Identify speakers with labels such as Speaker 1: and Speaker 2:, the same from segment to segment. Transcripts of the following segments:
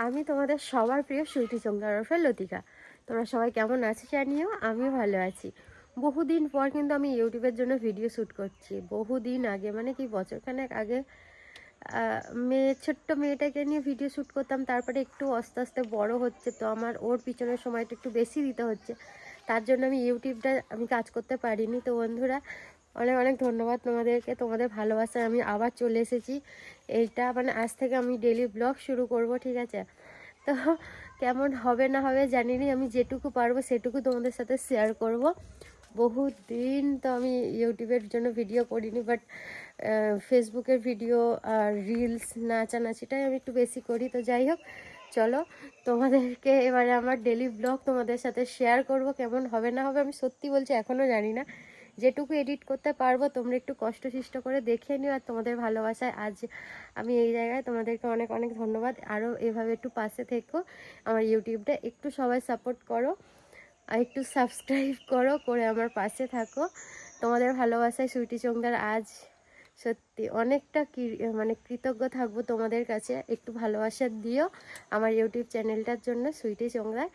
Speaker 1: আমি তোমাদের সবার প্রিয় সুইটি চোংদার ওরফে লতিকা। তোমরা সবাই কেমন আছো জানিও, আমি ভালো আছি। বহুদিন পর কিন্তু আমি ইউটিউবের জন্য ভিডিও শ্যুট করছি। বহুদিন আগে মানে কি বছরখানেক আগে ছোট্ট মেয়েটাকে নিয়ে ভিডিও শ্যুট করতাম। তারপরে একটু আস্তে আস্তে বড় হচ্ছে, তো আমার ওর পিছনের সময়টা একটু বেশি দিতে হচ্ছে। তার জন্য ইউটিউবটা কাজ করতে পারিনি। তো বন্ধুরা, অনেক অনেক ধন্যবাদ তোমাদেরকে, তোমাদের ভালোবাসায় আমি আবার চলে এসেছি। এইটা মানে আজ থেকে আমি ডেলি ব্লগ শুরু করব, ঠিক আছে? তো কেমন হবে না হবে জানি না, আমি যেটুকু পারবো সেটুকু তোমাদের সাথে শেয়ার করব। বহুত দিন তো আমি ইউটিউবের জন্য ভিডিও করিনি, বাট ফেসবুকের ভিডিও আর রিলস নাচানাচিটাই আমি একটু বেশি করি। তো যাই হোক, চলো তোমাদেরকে এবারে আমার ডেলি ব্লগ তোমাদের সাথে শেয়ার করব। কেমন হবে না হবে আমি সত্যি বলছি এখনও জানি না। যেটুকু এডিট করতে পারবো তোমরা একটু কষ্ট করে দেখে নিও। আর তোমাদের ভালোবাসায় আজ আমি এই জায়গায়, তোমাদেরকে অনেক অনেক ধন্যবাদ। আরও এভাবে একটু পাশে থেকো, আমার ইউটিউবটা একটু সবাই সাপোর্ট করো আর একটু সাবস্ক্রাইব করো, করে আমার পাশে থাকো। তোমাদের ভালোবাসায় সুইটি চোংদার আজ সত্যি অনেকটা মানে কৃতজ্ঞ থাকবো তোমাদের কাছে। একটু ভালোবাসা দিও আমার ইউটিউব চ্যানেলটার জন্য, সুইটি চোংদার।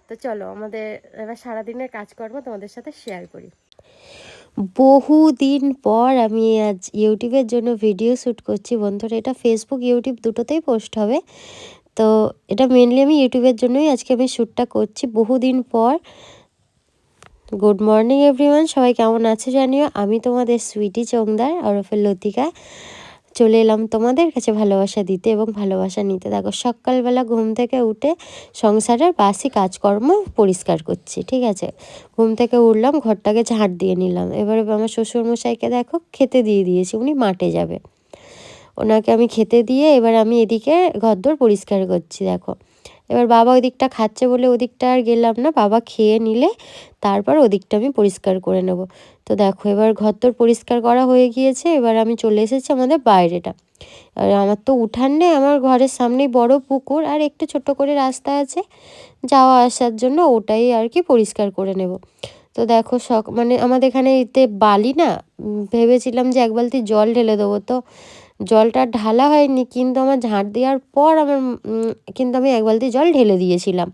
Speaker 1: তো চলো আমাদের এবার সারাদিনের কাজকর্ম তোমাদের সাথে শেয়ার করি। বহুদিন পর আমি আজ ইউটিউবের জন্য ভিডিও শ্যুট করছি বন্ধুরা। এটা ফেসবুক ইউটিউব দুটোতেই পোস্ট হবে। তো এটা মেনলি আমি ইউটিউবের জন্যই আজকে আমি শ্যুটটা করছি বহুদিন পর। গুড মর্নিং এভরিওয়ান, সবাই কেমন আছে জানিও। আমি তোমাদের সুইটি চোংদার ওরফে লতিকা চলে এলাম তোমাদের কাছে ভালোবাসা দিতে এবং ভালোবাসা নিতে। দেখো, সকালবেলা ঘুম থেকে উঠে সংসারের বাসি কাজকর্ম পরিষ্কার করছি, ঠিক আছে? ঘুম থেকে উঠলাম, ঘরটাকে ঝাঁট দিয়ে নিলাম। এবারে আমার শ্বশুরমশাইকে দেখো খেতে দিয়ে দিয়েছি, উনি মাঠে যাবে। ওনাকে আমি খেতে দিয়ে এবার আমি এদিকে ঘরদোর পরিষ্কার করছি। দেখো, এবার বাবা ওই দিকটা খাচ্ছে বলে ওদিকটা আর গেলাম না, বাবা খেয়ে নিলে তারপর ওদিকটা আমি পরিষ্কার করে নেব। তো দেখো, এবার ঘরদোর পরিষ্কার করা হয়ে গিয়েছে। এবার আমি চলে এসেছি আমাদের বাইরেটা। আর আমার তো উঠান নেই, আমার ঘরের সামনেই বড় পুকুর আর একটু ছোট করে রাস্তা আছে যাওয়া আসার জন্য, ওটাই আর কি পরিষ্কার করে নেব। তো দেখো, মানে আমাদের এখানে এতে বালি না, ভেবেছিলাম যে এক বালতি জল ঢেলে দেবো। তো জলটা ঢালা হয়নি, কিন্তু আমার ঝাঁট দেওয়ার পর কিন্তু আমি এক বালতি জল ঢেলে দিয়েছিলাম।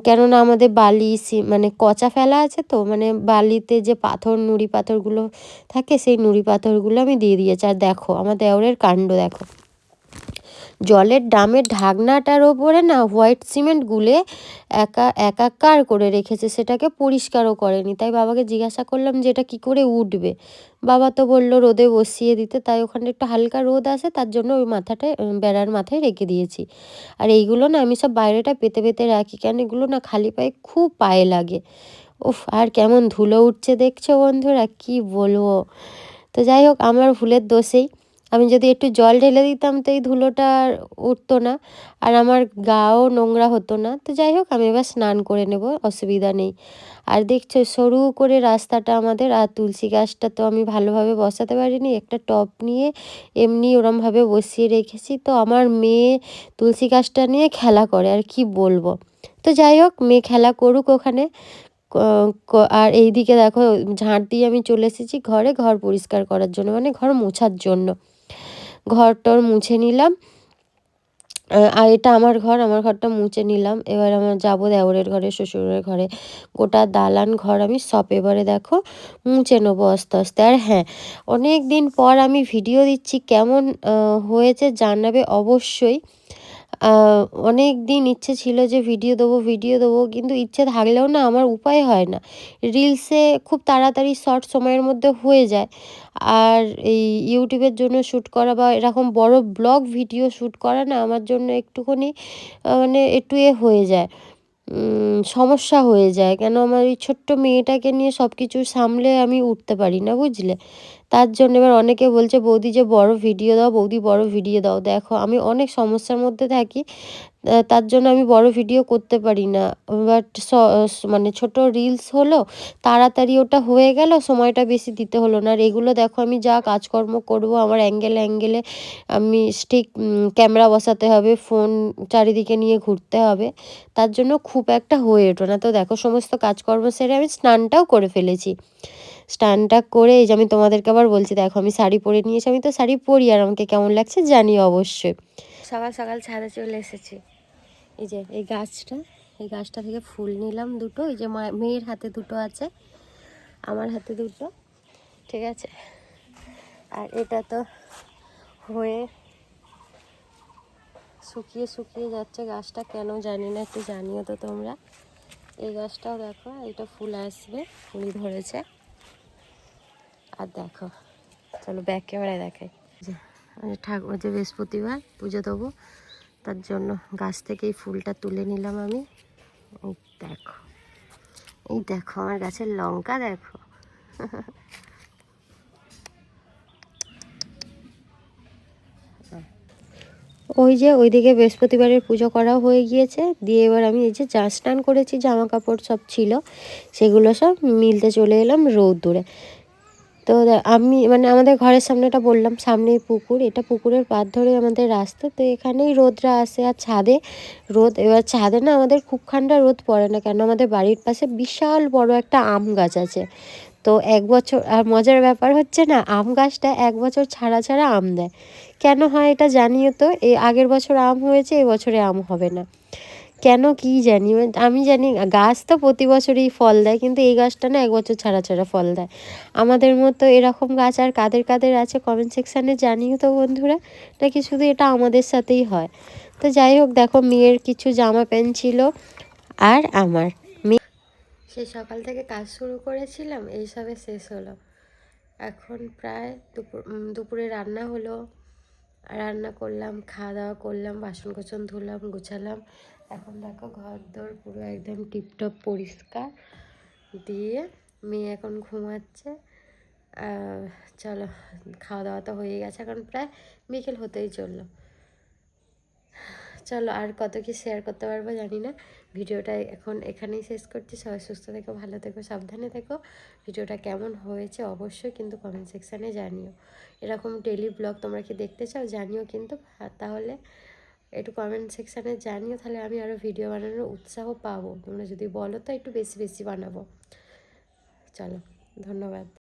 Speaker 1: কেননা আমাদের বালি মানে কচা ফেলা আছে, তো মানে বালিতে যে পাথর নুড়ি পাথরগুলো থাকে সেই নুড়ি পাথরগুলো আমি দিয়ে দিয়েছি। আর দেখো আমার দেওরের কাণ্ড দেখো, জলের ড্রামের ঢাকনাটার ওপরে না হোয়াইট সিমেন্ট গুলে একাকার করে রেখেছে, সেটাকে পরিষ্কারও করেনি। তাই বাবাকে জিজ্ঞাসা করলাম যে এটা কী করে উঠবে। বাবা তো বললো রোদে বসিয়ে দিতে, তাই ওখানে একটু হালকা রোদ আসে তার জন্য ওই মাথাটায় বেড়ার মাথায় রেখে দিয়েছি। আর এইগুলো না আমি সব বাইরেটা পেতে পেতে রাখি, কেন এগুলো না খালি পায়ে খুব পায়ে লাগে। উফ, আর কেমন ধুলো উঠছে দেখছো বন্ধুরা, কি বলবো। তো যাই হোক, আমার ভুলের দোষেই আমি যদি একটু জল ঢেলে দিতাম তো এই ধুলোটা আর উঠতো না, আর আমার গাও নোংরা হতো না। তো যাই হোক, আমি এবার স্নান করে নেব, অসুবিধা নেই। আর দেখছো সরু করে রাস্তাটা আমাদের, আর তুলসী গাছটা তো আমি ভালোভাবে বসাতে পারিনি, একটা টব নিয়ে এমনি ওরমভাবে বসিয়ে রেখেছি। তো আমার মেয়ে তুলসী গাছটা নিয়ে খেলা করে, আর কি বলবো। তো যাই হোক, মেয়ে খেলা করুক ওখানে। আর এইদিকে দেখো, ঝাঁট দিয়ে আমি চলে এসেছি ঘরে, ঘর পরিষ্কার করার জন্য, মানে ঘর মোছার জন্য। ঘর টর মুছে নিলাম। আর এটা আমার ঘর, আমার ঘরটা মুছে নিলাম। এবার আমার যাবো দেওরের ঘরে, শ্বশুরের ঘরে, গোটা দালান ঘর আমি সব এবারে দেখো মুছে নেবো আস্তে আস্তে। আর হ্যাঁ, অনেক দিন পর আমি ভিডিও দিচ্ছি, কেমন হয়েছে জানাবে অবশ্যই। অনেক দিন ইচ্ছে ছিল যে ভিডিও দেবো, কিন্তু ইচ্ছে থাকলেও না আমার উপায় হয় না। রিলসে খুব তাড়াতাড়ি শর্ট সময়ের মধ্যে হয়ে যায়, আর এই ইউটিউবের জন্য শ্যুট করা বা এরকম বড় ব্লগ ভিডিও শ্যুট করা না আমার জন্য একটুখানি মানে একটু হয়ে যায়, সমস্যা হয়ে যায়। কেন আমার এই ছোট্ট মেয়েটাকে নিয়ে সব কিছু সামলে আমি উঠতে পারি না, বুঝলে? তার জন্য এবার অনেকে বলছে বৌদি যে বড় ভিডিও দাও, বৌদি বড় ভিডিও দাও। দেখো, আমি অনেক সমস্যার মধ্যে থাকি, তার জন্য আমি বড় ভিডিও করতে পারি না। বাট মানে ছোট রিলস হলো, তাড়াতাড়ি ওটা হয়ে গেল, সময়টা বেশি দিতে হলো না। আর এগুলো দেখো, আমি যা কাজকর্ম করব আমার অ্যাঙ্গেলে অ্যাঙ্গেলে আমি ঠিক ক্যামেরা বসাতে হবে, ফোন চারিদিকে নিয়ে ঘুরতে হবে, তার জন্য খুব একটা হয়ে ওঠে না। তো দেখো, সমস্ত কাজকর্ম সেরে আমি স্নানটাও করে ফেলেছি। স্নানটা করে এই যে আমি তোমাদেরকে আবার বলছি, দেখো আমি শাড়ি পরে নিয়েছি। আমি তো শাড়ি পরি, আর আমাকে কেমন লাগছে জানিও অবশ্যই। সকাল সকাল ছাদে চলে এসেছি। এই যে এই গাছটা থেকে ফুল নিলাম দুটো, এই যে মেয়ের হাতে দুটো আছে, আমার হাতে দুটো, ঠিক আছে। আর এটা তো হয়ে শুকিয়ে শুকিয়ে যাচ্ছে গাছটা, কেন জানি না, একটু জানিও তো তোমরা। এই গাছটাও দেখো, এটা ফুল আসবে, ফুল ধরেছে। আর দেখো, চলো ব্যাক ক্যামেরায় দেখাই। যে ঠাকুর, যে বৃহস্পতিবার পুজো দেবো, তার জন্য গাছ থেকে এই ফুলটা তুলে নিলাম আমি। এই দেখো, এই দেখো আমার গাছের লঙ্কা দেখো। ওই যে ওইদিকে বৃহস্পতিবারের পুজো করা হয়ে গিয়েছে, দিয়ে এবার আমি এই যে স্নান করেছি, জামা কাপড় সব ছিল, সেগুলো সব মিলতে চলে এলাম রোদ্দুরে। তো আমি মানে আমাদের ঘরের সামনেটা বললাম, সামনেই পুকুর, এটা পুকুরের পাড় ধরে আমাদের রাস্তা, তো এখানেই রোদরা আসে। আর ছাদে রোদ, এবার ছাদে না আমাদের খুব খান্ডা রোদ পড়ে না, কেন আমাদের বাড়ির পাশে বিশাল বড় একটা আম গাছ আছে। তো এক বছর, আর মজার ব্যাপার হচ্ছে না, আম গাছটা এক বছর ছাড়া ছাড়া আম দেয়। কেন হয় এটা জানিও তো, এই আগের বছর আম হয়েছে, এই বছরে আম হবে না কেন, কি জানি, আমি জানি গাছ তো প্রতি বছরই ফল দেয়, কিন্তু এই গাছটা না এক বছর ছাড়া ছাড়া ফল দেয়। আমাদের মতো এরকম গাছ আর কাদের কাদের আছে কমেন্ট সেকশানে জানিও তো বন্ধুরা, নাকি শুধু এটা আমাদের সাথেই হয়। তো যাই হোক, দেখো মেয়ের কিছু জামা প্যান্ট ছিল, আর আমার মেয়ে, সেই সকাল থেকে কাজ শুরু করেছিলাম, এইসবে শেষ হলো। এখন প্রায় দুপুরে রান্না হলো, রান্না করলাম, খাওয়া দাওয়া করলাম, বাসন কোসন ধুলাম, গুছালাম। এখন দেখো ঘর দর পুরো একদম টিপটপ পরিষ্কার, দিয়ে মেয়ে এখন ঘুমাচ্ছে। চলো, খাওয়া দাওয়া তো হয়ে গেছে, এখন প্রায় বিকেল হতেই চললো। চলো, আর কত কি শেয়ার করতে পারবো জানি না। ভিডিওটা এখন এখানেই শেষ করছি। সবাই সুস্থ থেকো, ভালো থেকো, সাবধানে থেকো। ভিডিওটা কেমন হয়েছে অবশ্যই কিন্তু কমেন্ট সেকশানে জানিও। এরকম ডেলি ব্লগ তোমরা কি দেখতে চাও জানিও কিন্তু, তাহলে একটু কমেন্ট সেকশানে জানিও, তাহলে আমি আরও ভিডিও বানানোর উৎসাহ পাবো। তোমরা যদি বলো তো একটু বেশি বেশি বানাবো। চলো, ধন্যবাদ।